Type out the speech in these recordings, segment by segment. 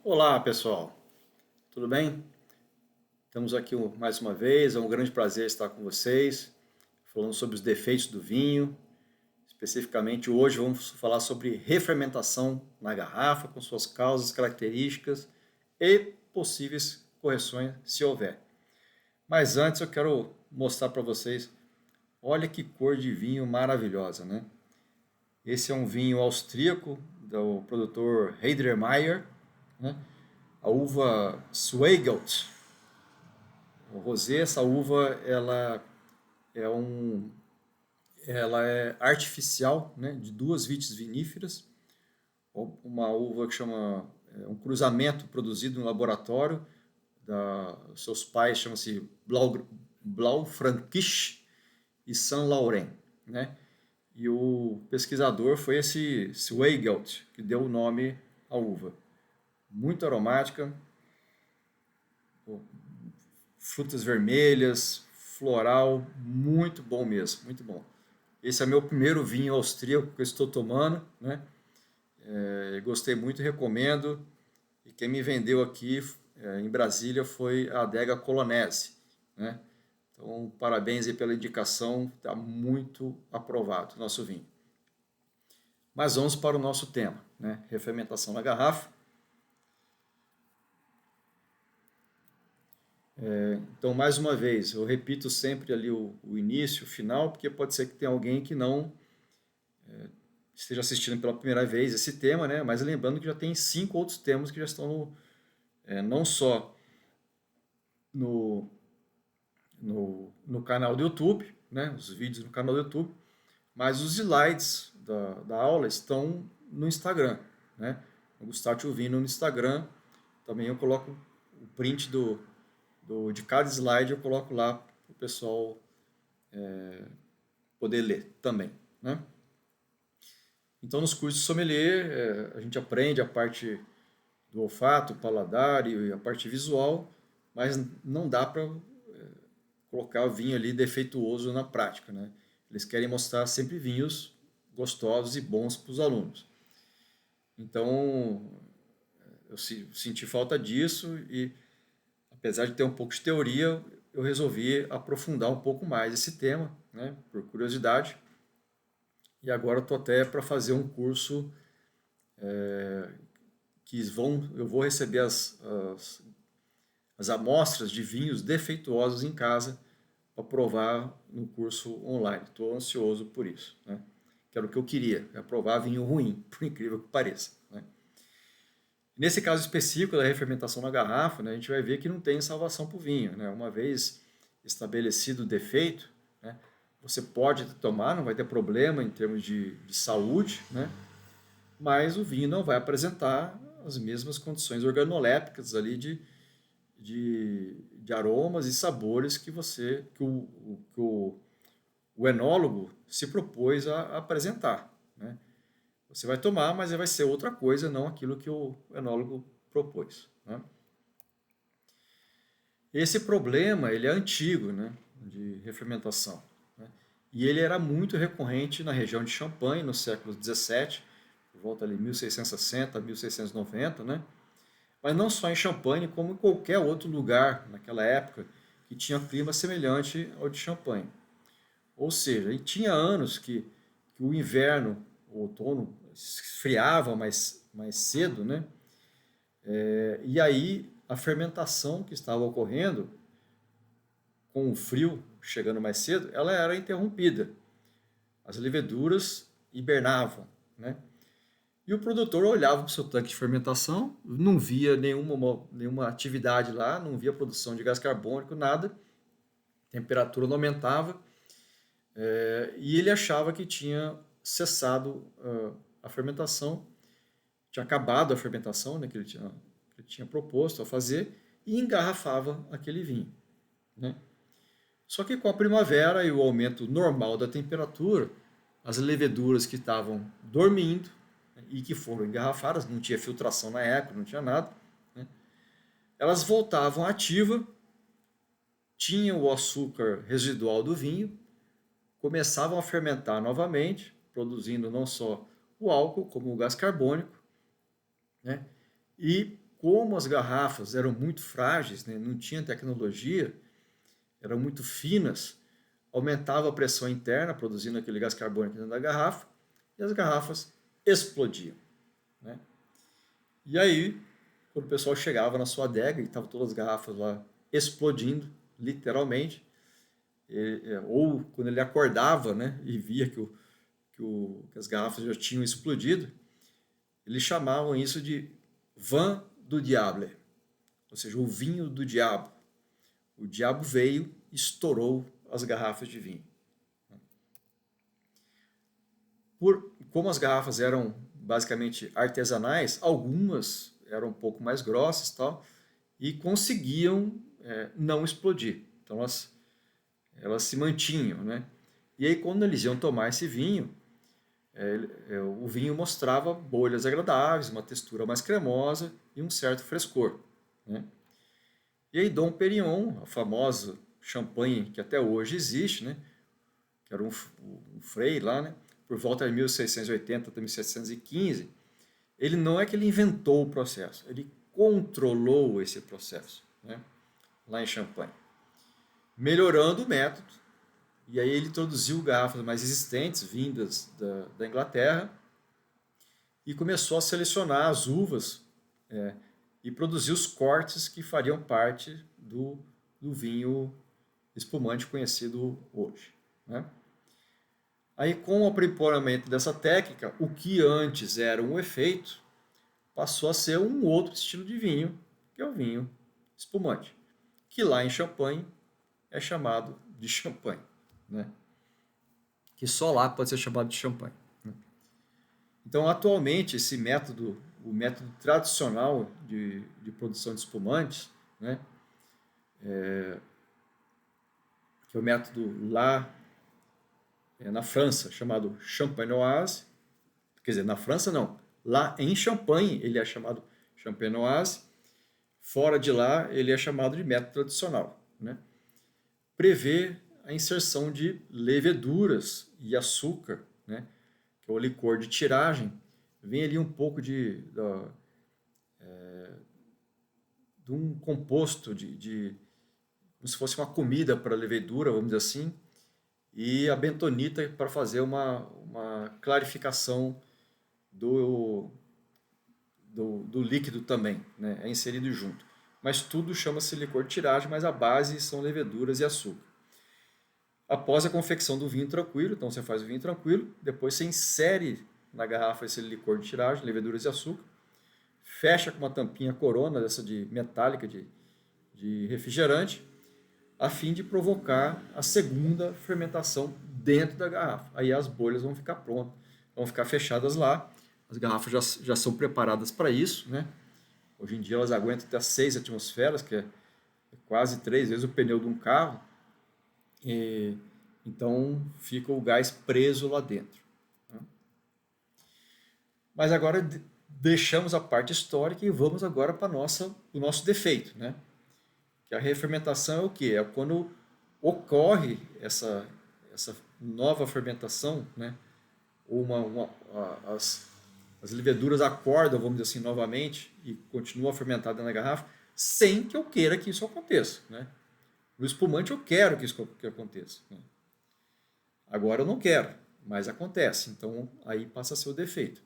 Olá, pessoal. Tudo bem? Estamos aqui mais uma vez. É um grande prazer estar com vocês, falando sobre os defeitos do vinho. Especificamente, hoje vamos falar sobre refermentação na garrafa, com suas causas, características e possíveis correções, se houver. Mas antes eu quero mostrar para vocês, olha que cor de vinho maravilhosa, né? Esse é um vinho austríaco do produtor Heidermeier, né? A uva Zweigelt. O rosé, essa uva, é um, ela é artificial, né, de duas vites viníferas, uma uva que chama um cruzamento produzido no laboratório. Seus pais chamam-se Blaufränkisch e Saint Laurent, né? E o pesquisador foi esse Zweigelt, que deu o nome à uva. Muito aromática, frutas vermelhas, floral, muito bom mesmo, muito bom. Esse é meu primeiro vinho austríaco que eu estou tomando, né? Gostei muito, recomendo. E quem me vendeu aqui em Brasília foi a Adega Colonese, né? Então, parabéns aí pela indicação, está muito aprovado o nosso vinho. Mas vamos para o nosso tema, né? Refermentação na garrafa. Então, mais uma vez, eu repito sempre ali o início, o final, porque pode ser que tenha alguém que não esteja assistindo pela primeira vez esse tema, né? Mas lembrando que já tem 5 outros temas que já estão não só no, no canal do YouTube, né? Os vídeos no canal do YouTube, mas os slides da aula estão no Instagram, né? O Gustavo Vino no Instagram, também eu coloco o print de cada slide, eu coloco lá para o pessoal poder ler também, né? Então, nos cursos de sommelier, a gente aprende a parte do olfato, paladar e a parte visual, mas não dá para colocar o vinho ali defeituoso na prática, né? Eles querem mostrar sempre vinhos gostosos e bons para os alunos. Então, eu senti falta disso e, apesar de ter um pouco de teoria, eu resolvi aprofundar um pouco mais esse tema, né, por curiosidade. E agora eu estou até para fazer um curso eu vou receber as amostras de vinhos defeituosos em casa para provar no curso online. Estou ansioso por isso, né? Que era o que eu queria, provar vinho ruim, por incrível que pareça, né? Nesse caso específico da refermentação na garrafa, né, a gente vai ver que não tem salvação para o vinho, né? Uma vez estabelecido o defeito, né, você pode tomar, não vai ter problema em termos de saúde, né? Mas o vinho não vai apresentar as mesmas condições organolépticas ali de aromas e sabores que o enólogo se propôs a apresentar, né? Você vai tomar, mas vai ser outra coisa, não aquilo que o enólogo propôs, né? Esse problema ele é antigo, né, de refermentação, né? E ele era muito recorrente na região de Champagne no século XVII, por volta ali 1660, 1690, né? Mas não só em Champagne, como em qualquer outro lugar naquela época que tinha clima semelhante ao de Champagne. Ou seja, e tinha anos que o inverno, o outono, esfriava mais cedo, né? E aí a fermentação que estava ocorrendo, com o frio chegando mais cedo, ela era interrompida. As leveduras hibernavam, né? E o produtor olhava para o seu tanque de fermentação, não via nenhuma atividade lá, não via produção de gás carbônico, nada, a temperatura não aumentava, e ele achava que tinha cessado a fermentação, tinha acabado a fermentação, né, que ele tinha proposto a fazer, e engarrafava aquele vinho, né? Só que com a primavera e o aumento normal da temperatura, as leveduras que estavam dormindo, né, e que foram engarrafadas, não tinha filtração na época, não tinha nada, né, elas voltavam ativa, tinham o açúcar residual do vinho, começavam a fermentar novamente, produzindo não só o álcool, como o gás carbônico, né? E como as garrafas eram muito frágeis, né, não tinha tecnologia, eram muito finas, aumentava a pressão interna, produzindo aquele gás carbônico dentro da garrafa, e as garrafas explodiam, né? E aí, quando o pessoal chegava na sua adega e estavam todas as garrafas lá explodindo, literalmente, ou quando ele acordava, né, e via que as garrafas já tinham explodido, eles chamavam isso de vin do diable, ou seja, o vinho do diabo. O diabo veio e estourou as garrafas de vinho. Como as garrafas eram basicamente artesanais, algumas eram um pouco mais grossas e conseguiam não explodir. Então elas se mantinham, né? E aí quando eles iam tomar esse vinho, o vinho mostrava bolhas agradáveis, uma textura mais cremosa e um certo frescor, né? E aí Dom Pérignon, a famosa champanhe que até hoje existe, né? Que era um frei lá, né? Por volta de 1680 até 1715, ele não é que ele inventou o processo, ele controlou esse processo, né? Lá em Champagne, melhorando o método. E aí ele introduziu garrafas mais resistentes, vindas da Inglaterra, e começou a selecionar as uvas e produzir os cortes que fariam parte do vinho espumante conhecido hoje, né? Aí, com o aprimoramento dessa técnica, o que antes era um efeito passou a ser um outro estilo de vinho, que é o vinho espumante, que lá em Champagne é chamado de champanhe, né? Que só lá pode ser chamado de champanhe, né? Então, atualmente, esse método, o método tradicional de produção de espumantes, né, que é o método lá na França, chamado champenoise, quer dizer, na França não, lá em Champagne ele é chamado champenoise, fora de lá ele é chamado de método tradicional, né? Prevê a inserção de leveduras e açúcar, né, que é o licor de tiragem. Vem ali um pouco de um composto como se fosse uma comida para levedura, vamos dizer assim, e a bentonita para fazer uma clarificação do líquido também, né? É inserido junto. Mas tudo chama-se licor de tiragem, mas a base são leveduras e açúcar. Após a confecção do vinho tranquilo, então você faz o vinho tranquilo, depois você insere na garrafa esse licor de tiragem, leveduras e açúcar, fecha com uma tampinha corona dessa de metálica de refrigerante, a fim de provocar a segunda fermentação dentro da garrafa. Aí as bolhas vão ficar prontas, vão ficar fechadas lá. As garrafas já são preparadas para isso, né? Hoje em dia elas aguentam até 6 atmosferas, que é quase 3 vezes o pneu de um carro. Então fica o gás preso lá dentro, né? Mas agora deixamos a parte histórica e vamos agora para o nosso defeito, né? Que a refermentação é o quê? É quando ocorre essa nova fermentação, né? Ou as leveduras acordam, vamos dizer assim, novamente e continuam a fermentar dentro da garrafa, sem que eu queira que isso aconteça, né? No espumante eu quero que isso aconteça, né? Agora eu não quero, mas acontece. Então aí passa a ser o defeito.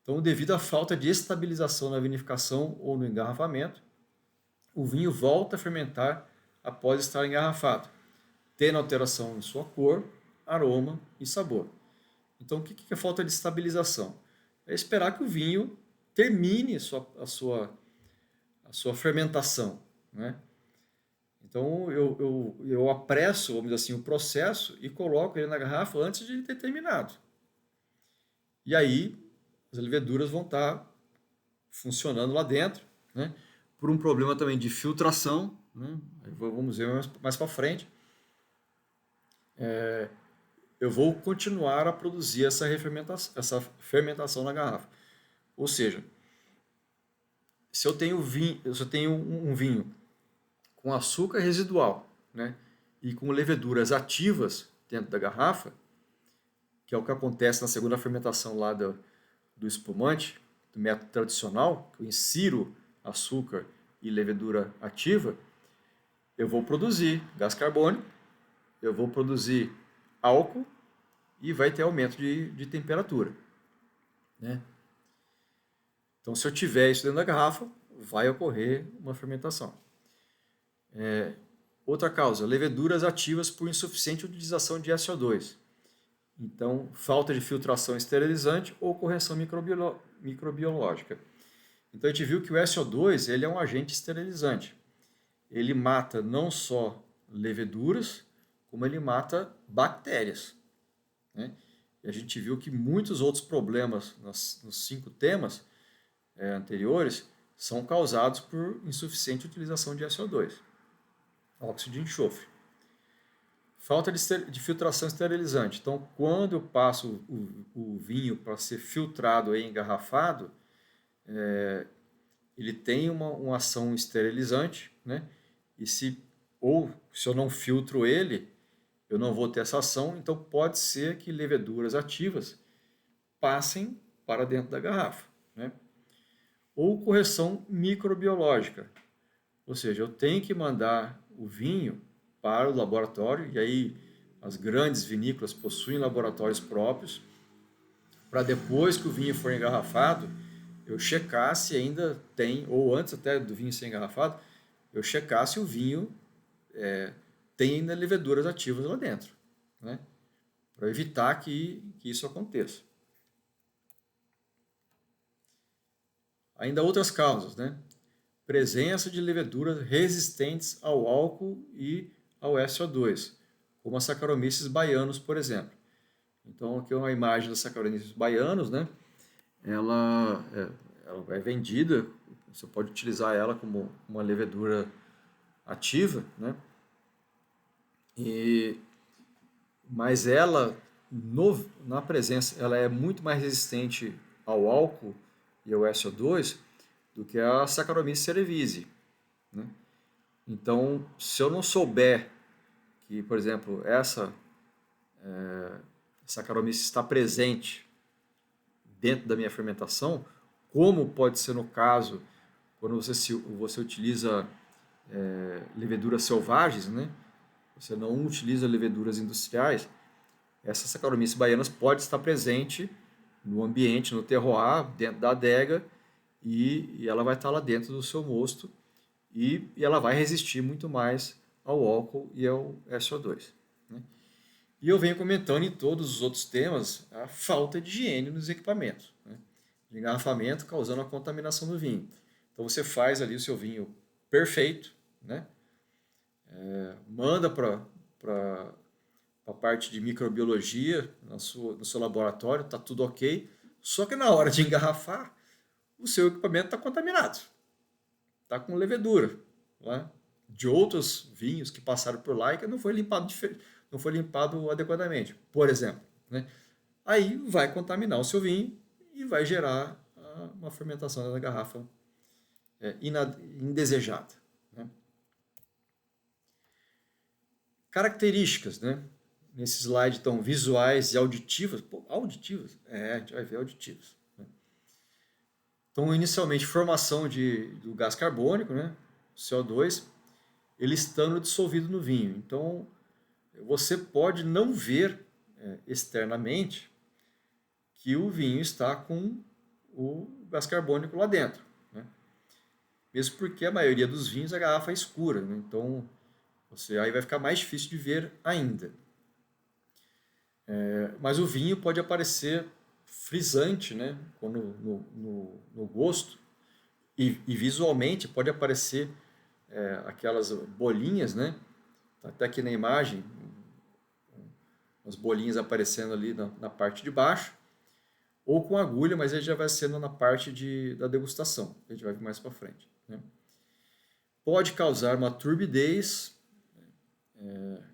Então, devido à falta de estabilização na vinificação ou no engarrafamento, o vinho volta a fermentar após estar engarrafado, tendo alteração em sua cor, aroma e sabor. Então, o que é falta de estabilização? É esperar que o vinho termine a sua fermentação, né? Então, eu apresso, vamos dizer assim, o processo e coloco ele na garrafa antes de ele ter terminado. E aí, as leveduras vão estar funcionando lá dentro, né? Por um problema também de filtração, né? Vamos ver mais para frente. Eu vou continuar a produzir essa fermentação na garrafa. Ou seja, se eu tenho um vinho com açúcar residual, né, e com leveduras ativas dentro da garrafa, que é o que acontece na segunda fermentação lá do espumante, do método tradicional, que eu insiro açúcar e levedura ativa, eu vou produzir gás carbônico, eu vou produzir álcool e vai ter aumento de temperatura, né? Então, se eu tiver isso dentro da garrafa, vai ocorrer uma fermentação. Outra causa, leveduras ativas por insuficiente utilização de SO2. Então, falta de filtração esterilizante ou correção microbiológica. Então, a gente viu que o SO2 ele é um agente esterilizante. Ele mata não só leveduras, como ele mata bactérias, né? E a gente viu que muitos outros problemas nos 5 temas anteriores são causados por insuficiente utilização de SO2, óxido de enxofre. Falta de filtração esterilizante. Então, quando eu passo o vinho para ser filtrado e engarrafado, ele tem uma ação esterilizante, né? E se eu não filtro ele, eu não vou ter essa ação, então pode ser que leveduras ativas passem para dentro da garrafa, né? Ou correção microbiológica, ou seja, eu tenho que mandar o vinho para o laboratório, e aí as grandes vinícolas possuem laboratórios próprios, para depois que o vinho for engarrafado, eu checar se ainda tem, ou antes até do vinho ser engarrafado, eu checar se o vinho tem ainda leveduras ativas lá dentro, né? Para evitar que isso aconteça. Ainda outras causas, né? Presença de leveduras resistentes ao álcool e ao SO2, como as Saccharomyces baianos, por exemplo. Então, aqui é uma imagem das Saccharomyces baianos, né? Ela é vendida, você pode utilizar ela como uma levedura ativa, né? Mas ela, na presença, ela é muito mais resistente ao álcool e ao SO2 do que a Saccharomyces cerevisiae, né? Então, se eu não souber que, por exemplo, essa Saccharomyces está presente dentro da minha fermentação, como pode ser no caso quando você utiliza leveduras selvagens, né? Você não utiliza leveduras industriais, essas Saccharomyces baianas pode estar presente no ambiente, no terroir, dentro da adega, e ela vai estar lá dentro do seu mosto e ela vai resistir muito mais ao álcool e ao SO2, né? E eu venho comentando em todos os outros temas a falta de higiene nos equipamentos, né? De engarrafamento causando a contaminação do vinho. Então você faz ali o seu vinho perfeito, né? Manda para a parte de microbiologia no seu laboratório, está tudo ok. Só que na hora de engarrafar, o seu equipamento está contaminado, está com levedura, né? De outros vinhos que passaram por lá e que não foi limpado adequadamente, por exemplo, né? Aí vai contaminar o seu vinho e vai gerar uma fermentação da garrafa indesejada, né? Características, né? Nesse slide estão visuais e auditivas. Pô, auditivas? A gente vai ver auditivas, né? Então, inicialmente, formação do gás carbônico, né? CO2, ele estando dissolvido no vinho. Então, você pode não ver externamente que o vinho está com o gás carbônico lá dentro, né? Mesmo porque a maioria dos vinhos a garrafa é escura, né? Então aí vai ficar mais difícil de ver ainda. Mas o vinho pode aparecer frisante, né? Quando no gosto, e visualmente pode aparecer aquelas bolinhas, né? Tá até aqui na imagem, as bolinhas aparecendo ali na parte de baixo, ou com agulha, mas ele já vai sendo na parte da degustação, a gente vai ver mais para frente, né? Pode causar uma turbidez,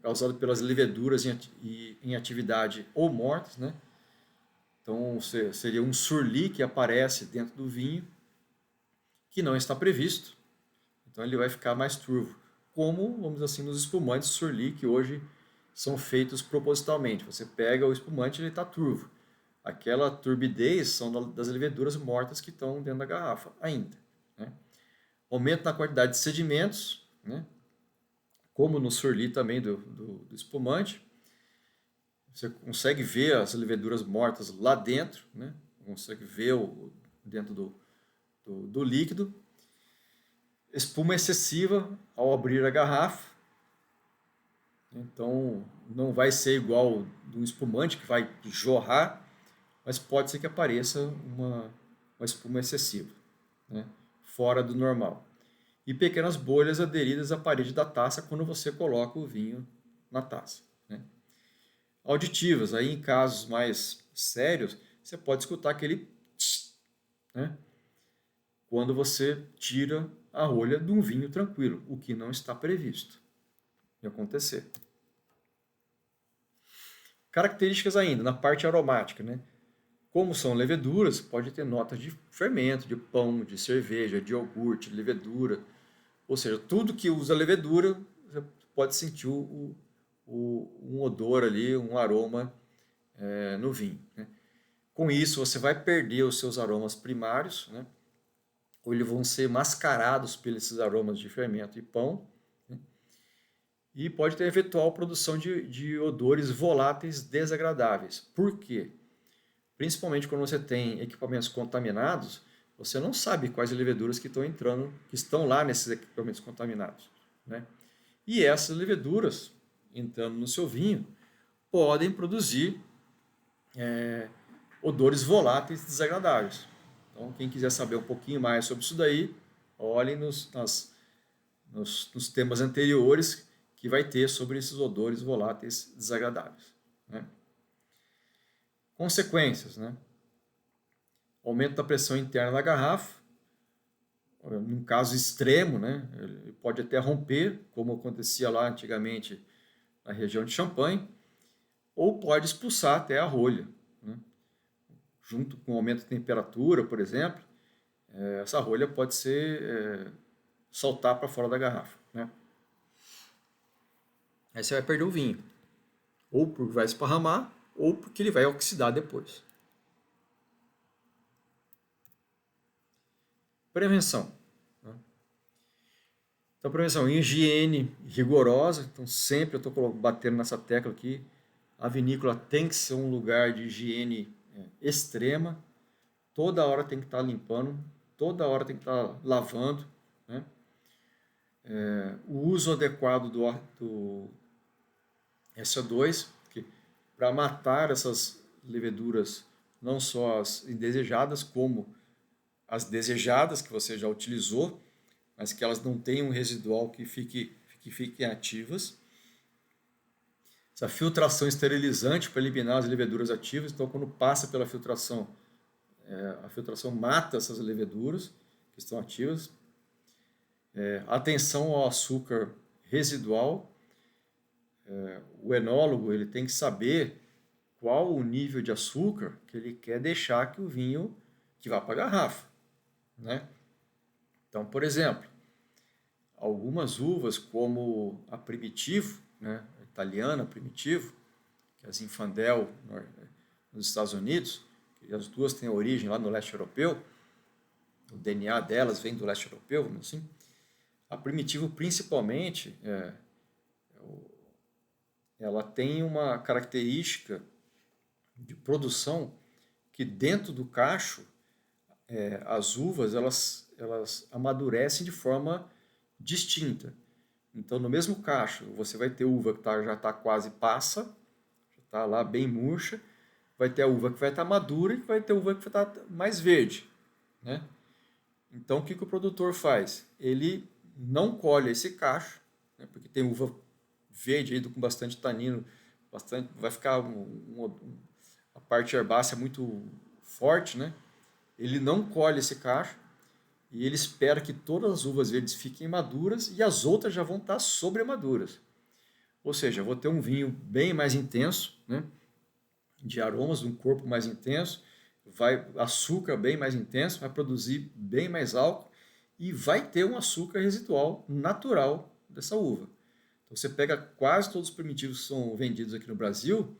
causada pelas leveduras em atividade ou mortas, né? Então seria um surli que aparece dentro do vinho, que não está previsto, então ele vai ficar mais turvo, como, vamos dizer assim, nos espumantes surli, que hoje são feitos propositalmente. Você pega o espumante e ele está turvo. Aquela turbidez são das leveduras mortas que estão dentro da garrafa ainda, né? aumento na quantidade de sedimentos, né? Como no surli também do espumante. Você consegue ver as leveduras mortas lá dentro, né? Consegue ver dentro do líquido. Espuma excessiva ao abrir a garrafa. Então, não vai ser igual do espumante que vai jorrar, mas pode ser que apareça uma espuma excessiva, né? Fora do normal. E pequenas bolhas aderidas à parede da taça quando você coloca o vinho na taça, né? Auditivas, aí em casos mais sérios, você pode escutar aquele tss, né? Quando você tira a rolha de um vinho tranquilo, o que não está previsto de acontecer. Características ainda, na parte aromática, né? Como são leveduras, pode ter notas de fermento, de pão, de cerveja, de iogurte, de levedura. Ou seja, tudo que usa levedura, você pode sentir um odor ali, um aroma no vinho, né? Com isso, você vai perder os seus aromas primários, né? Ou eles vão ser mascarados pelos aromas de fermento e pão, né? E pode ter eventual produção de odores voláteis desagradáveis. Por quê? Principalmente quando você tem equipamentos contaminados, você não sabe quais leveduras que estão entrando, que estão lá nesses equipamentos contaminados, né? E essas leveduras, entrando no seu vinho, podem produzir odores voláteis desagradáveis. Então, quem quiser saber um pouquinho mais sobre isso daí, olhem nos temas anteriores que vai ter sobre esses odores voláteis desagradáveis, né? Consequências, né? Aumento da pressão interna da garrafa, num caso extremo, né? Ele pode até romper, como acontecia lá antigamente na região de Champagne, ou pode expulsar até a rolha, né? Junto com o aumento de temperatura, por exemplo, essa rolha pode saltar para fora da garrafa, né? Aí você vai perder o vinho, ou porque vai esparramar, ou porque ele vai oxidar depois. Prevenção, né? Então, prevenção, higiene rigorosa. Então, sempre eu estou batendo nessa tecla aqui. A vinícola tem que ser um lugar de higiene extrema. Toda hora tem que estar limpando, toda hora tem que estar lavando, né? O uso adequado do SO2, para matar essas leveduras, não só as indesejadas, como as desejadas que você já utilizou, mas que elas não tenham um residual que fiquem ativas. Essa filtração esterilizante para eliminar as leveduras ativas. Então, quando passa pela filtração, a filtração mata essas leveduras que estão ativas. Atenção ao açúcar residual. O enólogo ele tem que saber qual o nível de açúcar que ele quer deixar que o vinho que vá para a garrafa, né? Então, por exemplo, algumas uvas como a Primitivo, né, a italiana Primitivo, que é a Zinfandel nos Estados Unidos, que as duas têm origem lá no leste europeu, o DNA delas vem do leste europeu, vamos assim. A Primitivo, principalmente, ela tem uma característica de produção que dentro do cacho as uvas elas amadurecem de forma distinta. Então, no mesmo cacho, você vai ter uva que já está quase passa, já está lá bem murcha, vai ter a uva que vai estar madura e vai ter a uva que vai estar mais verde, né? Então, o que o produtor faz? Ele não colhe esse cacho, né, porque tem uva verde aí com bastante tanino, vai ficar a parte herbácea muito forte, né? Ele não colhe esse cacho e ele espera que todas as uvas verdes fiquem maduras e as outras já vão estar sobremaduras. Ou seja, eu vou ter um vinho bem mais intenso, né? De aromas, um corpo mais intenso, açúcar bem mais intenso, vai produzir bem mais álcool e vai ter um açúcar residual natural dessa uva. Então você pega quase todos os primitivos que são vendidos aqui no Brasil,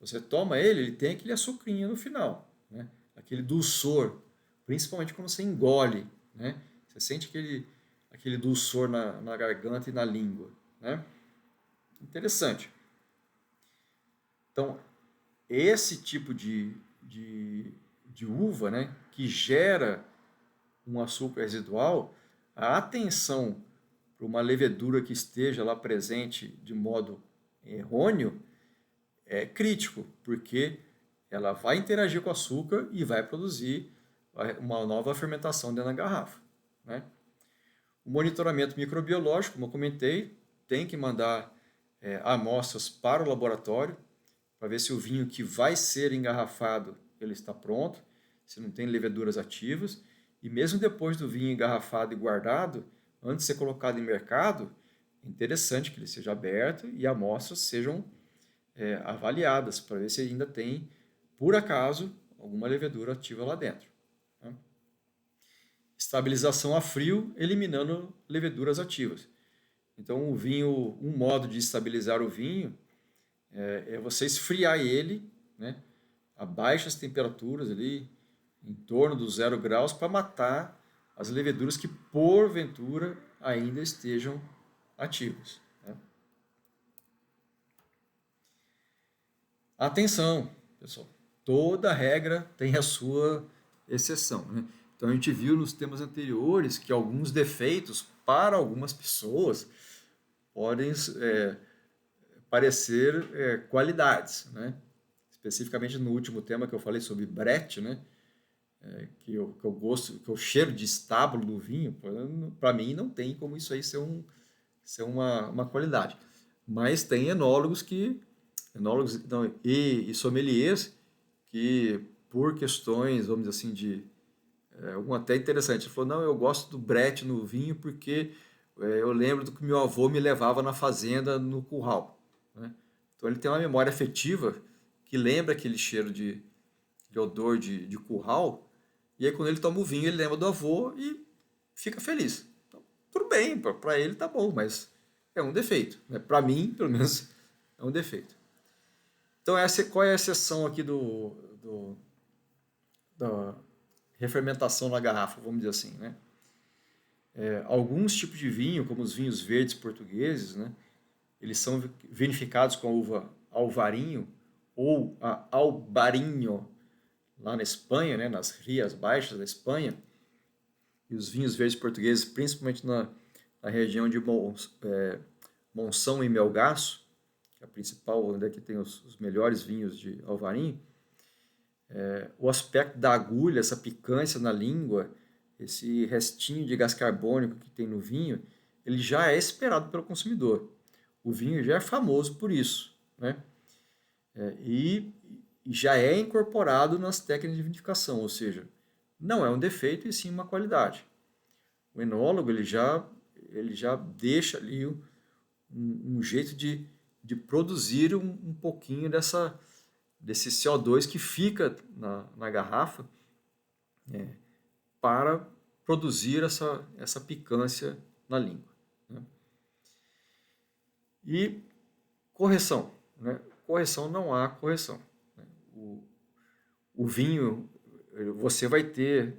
você toma ele tem aquele açucrinho no final, né? Aquele dulçor, principalmente quando você engole, né? Você sente aquele dulçor na garganta e na língua, né? Interessante. Então, esse tipo de uva, né, que gera um açúcar residual, a atenção para uma levedura que esteja lá presente de modo errôneo é crítico, porque ela vai interagir com o açúcar e vai produzir uma nova fermentação dentro da garrafa, né? O monitoramento microbiológico, como eu comentei, tem que mandar amostras para o laboratório para ver se o vinho que vai ser engarrafado ele está pronto, se não tem leveduras ativas, e mesmo depois do vinho engarrafado e guardado, antes de ser colocado em mercado, é interessante que ele seja aberto e amostras sejam avaliadas para ver se ainda tem, por acaso, alguma levedura ativa lá dentro, né? Estabilização a frio, eliminando leveduras ativas. Então, o vinho, um modo de estabilizar o vinho é você esfriar ele, né, a baixas temperaturas ali, em torno dos 0 graus, para matar as leveduras que porventura ainda estejam ativas, né? Atenção, pessoal, toda regra tem a sua exceção, né? Então a gente viu nos temas anteriores que alguns defeitos para algumas pessoas podem parecer qualidades, né? Especificamente no último tema que eu falei sobre Brett, né? Que eu gosto, que eu cheiro de estábulo do vinho, para mim não tem como isso aí ser uma qualidade. Mas tem enólogos não, e sommeliers que por questões, vamos dizer assim, um até interessante, ele falou, não, eu gosto do Brett no vinho porque eu lembro do que meu avô me levava na fazenda no curral, né? Então ele tem uma memória afetiva que lembra aquele cheiro de odor de curral, e aí quando ele toma o vinho ele lembra do avô e fica feliz. Então, tudo bem, para ele tá bom, mas é um defeito, né? Para mim, pelo menos, é um defeito. Então, qual é a exceção aqui da refermentação na garrafa, vamos dizer assim, né? Alguns tipos de vinho, como os vinhos verdes portugueses, né, eles são vinificados com a uva alvarinho ou a albarinho lá na Espanha, né, nas Rias Baixas da Espanha, e os vinhos verdes portugueses, principalmente na região de Monção e Melgaço, que é a principal, onde é que tem os melhores vinhos de alvarinho, o aspecto da agulha, essa picância na língua, esse restinho de gás carbônico que tem no vinho, ele já é esperado pelo consumidor. O vinho já é famoso por isso, né? E já é incorporado nas técnicas de vinificação, ou seja, não é um defeito e sim uma qualidade. O enólogo ele já deixa ali um jeito de produzir um pouquinho desse CO2 que fica na garrafa para produzir essa picância na língua, né? E correção, né? Correção, não há correção, né? O vinho, você vai ter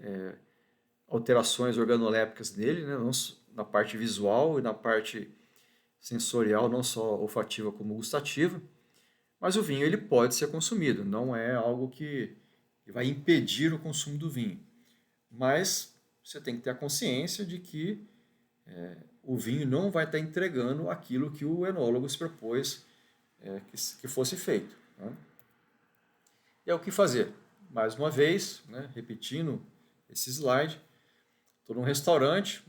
alterações organolépticas nele, né? Não na parte visual e na parte sensorial, não só olfativa como gustativa, mas o vinho ele pode ser consumido, não é algo que vai impedir o consumo do vinho. Mas você tem que ter a consciência de que o vinho não vai estar entregando aquilo que o enólogo se propôs que fosse feito, né? E é o que fazer. Mais uma vez, né, repetindo esse slide, estou num restaurante,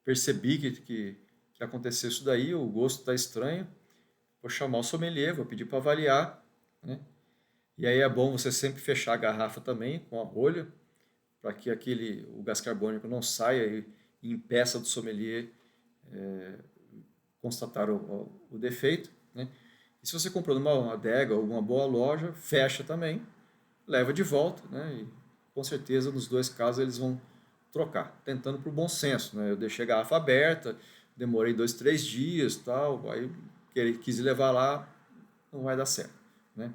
percebi que aconteceu isso daí, o gosto está estranho, vou chamar o sommelier, vou pedir para avaliar, né? E aí é bom você sempre fechar a garrafa também com a rolha, para que o gás carbônico não saia e impeça do sommelier constatar o defeito, né? E se você comprou numa adega ou uma boa loja, fecha também, leva de volta, né? E com certeza nos dois casos eles vão trocar, tentando por bom senso, né? Eu deixei a garrafa aberta, demorei 2, 3 dias, tal, aí quis levar lá, não vai dar certo, né?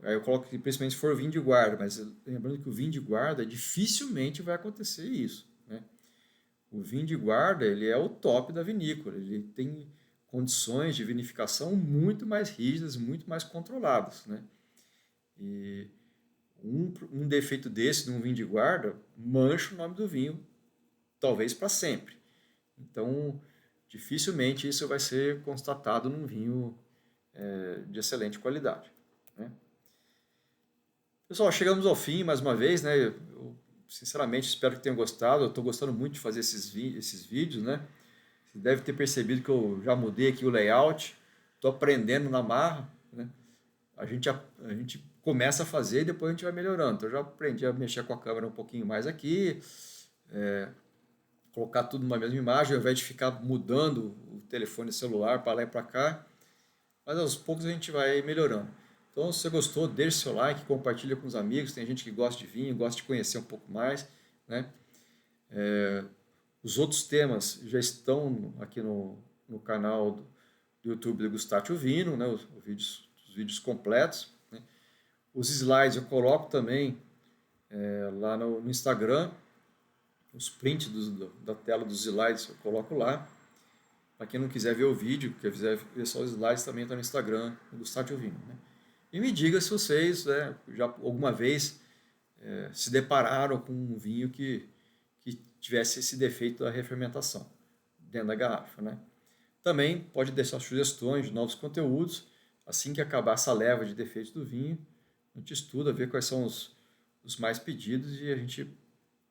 Aí eu coloco que principalmente se for vinho de guarda, mas lembrando que o vinho de guarda dificilmente vai acontecer isso, né? o vinho de guarda, ele é o top da vinícola, ele tem condições de vinificação muito mais rígidas, muito mais controladas, né? E um defeito desse num vinho de guarda mancha o nome do vinho, talvez para sempre. Então, dificilmente isso vai ser constatado num vinho de excelente qualidade, né? Pessoal, chegamos ao fim mais uma vez, né? Eu, sinceramente, espero que tenham gostado. Eu estou gostando muito de fazer esses vídeos, né? Você deve ter percebido que eu já mudei aqui o layout, estou aprendendo na marra, né? A gente começa a fazer e depois a gente vai melhorando. Então, eu já aprendi a mexer com a câmera um pouquinho mais aqui, colocar tudo numa mesma imagem, ao invés de ficar mudando o telefone celular para lá e para cá. Mas aos poucos a gente vai melhorando. Então, se você gostou, deixe seu like, compartilha com os amigos. Tem gente que gosta de vinho, gosta de conhecer um pouco mais, né? Os outros temas já estão aqui no canal do YouTube do Gustácio Vino, né? Os vídeos completos, né? Os slides eu coloco também lá no Instagram. Os prints da tela dos slides eu coloco lá. Para quem não quiser ver o vídeo, quer ver só os slides, também está no Instagram do Gustácio Vino, né? E me diga se vocês, né, já alguma vez se depararam com um vinho que tivesse esse defeito da refermentação dentro da garrafa, né? Também pode deixar sugestões de novos conteúdos. Assim que acabar essa leva de defeitos do vinho, a gente estuda, vê quais são os mais pedidos e a gente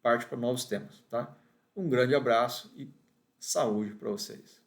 parte para novos temas, tá? Um grande abraço e saúde para vocês.